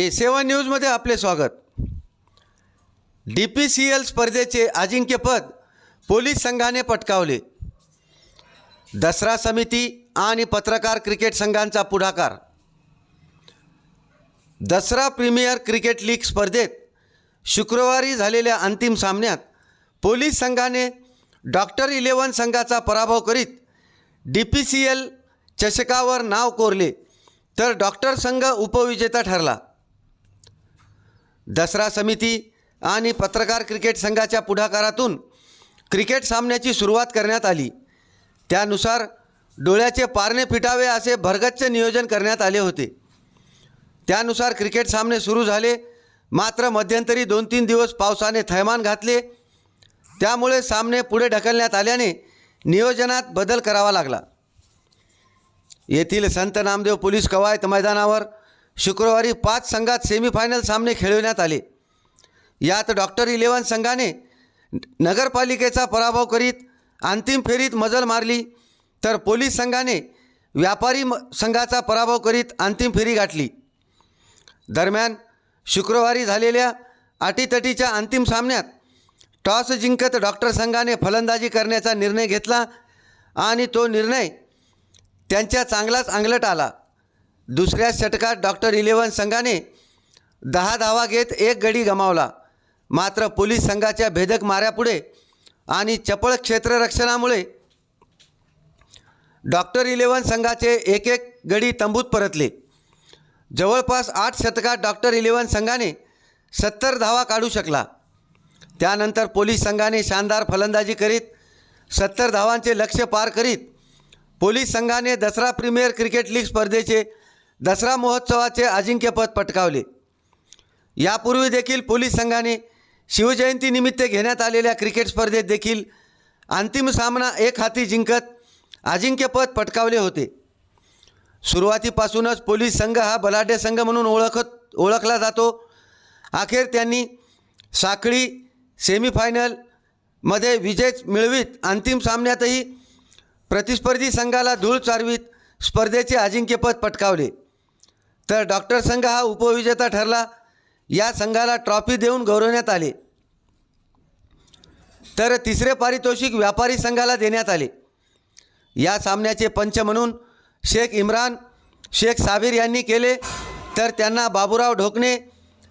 A7 न्यूजमध्ये आपले स्वागत। DPCL स्पर्धेचे अजिंक्यपद पोलीस संघाने पटकावले। दसरा समिती आणि पत्रकार क्रिकेट संघांचा पुढाकार। दसरा प्रीमियर क्रिकेट लीग स्पर्धेत शुक्रवारी झालेल्या अंतिम सामन्यात पोलीस संघाने डॉक्टर 11 संघाचा पराभव करीत DPCL चषकावर नाव कोरले, तर डॉक्टर संघ उपविजेता ठरला। दसरा समिती आणि पत्रकार क्रिकेट संघाच्या पुढाकारातून क्रिकेट सामन्याची सुरुवात करण्यात आली। त्यानुसार डोळ्याचे पारणे फिटावे असे भरगच्च नियोजन करण्यात आले होते। त्यानुसार क्रिकेट सामने सुरू झाले, मात्र मध्यंतरी 2-3 दिवस पावसाने थैमान घातले। त्यामुळे सामने पुढे ढकलण्यात आल्याने नियोजनात बदल करावा लागला। येथील संत नामदेव पोलीस कवायत मैदानावर शुक्रवारी 5 संघात सेमीफायनल सामने खेळविण्यात आले। यात डॉक्टर 11 संघाने नगरपालिकेचा पराभव करीत अंतिम फेरीत मजल मारली, तर पोलीस संघाने व्यापारी संघाचा पराभव करीत अंतिम फेरी गाठली। दरम्यान शुक्रवारी झालेल्या अटीतटीच्या अंतिम सामन्यात टॉस जिंकत डॉक्टर संघाने फलंदाजी करण्याचा निर्णय घेतला आणि तो निर्णय त्यांच्या चांगलाच अंगलट आला। दुसऱ्या षटकात डॉक्टर 11 संघाने 10 धावा घेत 1 गडी गमावला। मात्र पोलीस संघाच्या भेदक माऱ्यापुढे आणि चपळ क्षेत्ररक्षणामुळे डॉक्टर 11 संघाचे 1-1 गडी तंबूत परतले। जवळपास 8 षटकात डॉक्टर 11 संघाने 70 धावा काढू शकला। त्यानंतर पोलीस संघाने शानदार फलंदाजी करीत 70 धावांचे लक्ष्य पार करीत पोलीस संघाने दसरा प्रीमियर क्रिकेट लीग स्पर्धेचे दसरा महोत्सवाचे अजिंक्यपद पटकावले। यापूर्वी देखील पोलीस संघाने शिवजयंतीनिमित्त घेण्यात आलेल्या क्रिकेट स्पर्धेत देखील अंतिम सामना 1 हाती जिंकत अजिंक्यपद पटकावले होते। सुरुवातीपासूनच पोलीस संघ हा बलाढ्य संघ म्हणून ओळखला जातो। अखेर त्यांनी साखळी सेमीफायनलमध्ये विजय मिळवित अंतिम सामन्यातही प्रतिस्पर्धी संघाला धूळ चारवीत स्पर्धेचे अजिंक्यपद पटकावले, तर डॉक्टर संघ हा उपविजेता ठरला। या संघाला ट्रॉफी देऊन गौरवण्यात आले, तर तिसरे पारितोषिक व्यापारी संघाला देण्यात आले। या सामन्याचे पंच म्हणून शेख इम्रान शेख साबिर यांनी केले, तर त्यांना बाबूराव ढोकणे,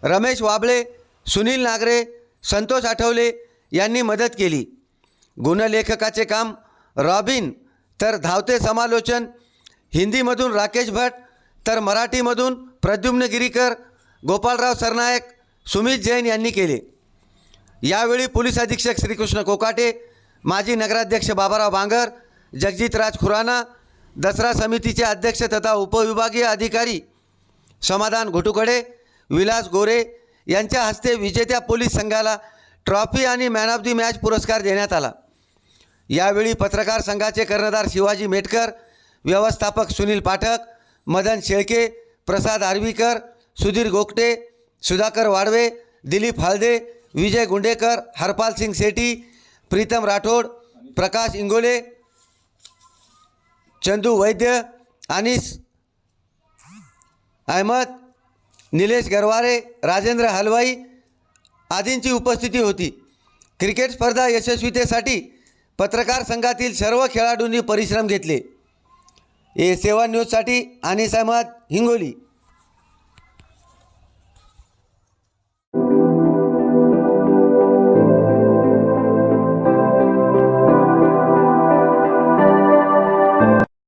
रमेश वाबळे, सुनील नागरे, संतोष आठवले यांनी मदत केली। गुणलेखकाचे काम रॉबिन, तर धावते समालोचन हिंदीमधून राकेश भट, तर मराठीमधून प्रद्युम्न गिरीकर, गोपालराव सरनायक, सुमित जैन यांनी केले। यावेळी पोलीस अधीक्षक श्रीकृष्ण कोकाटे, माजी नगराध्यक्ष बाबाराव बांगर, जगजितराज खुराना, दसरा समितीचे अध्यक्ष तथा उपविभागीय अधिकारी समाधान घोटुकडे, विलास गोरे यांच्या हस्ते विजेत्या पोलीस संघाला ट्रॉफी आणि मॅन ऑफ दी मॅच पुरस्कार देण्यात आला। यावेळी पत्रकार संघाचे कर्णधार शिवाजी मेटकर, व्यवस्थापक सुनील पाठक, मदन शेळके, प्रसाद आर्वीकर, सुधीर गोगटे, सुधाकर वाडवे, दिलीप हालदे, विजय गुंडेकर, हरपाल सिंग सेठी, प्रीतम राठोड, प्रकाश इंगोले, चंदू वैद्य, अनीस अहमद, निलेश गरवारे, राजेंद्र हलवाई आदींची उपस्थिती होती। क्रिकेट स्पर्धा यशस्वीतेसाठी पत्रकार संघातील सर्व खेळाडूंनी परिश्रम घेतले। A7 न्यूजसाठी अनीस अहमद, हिंगोली।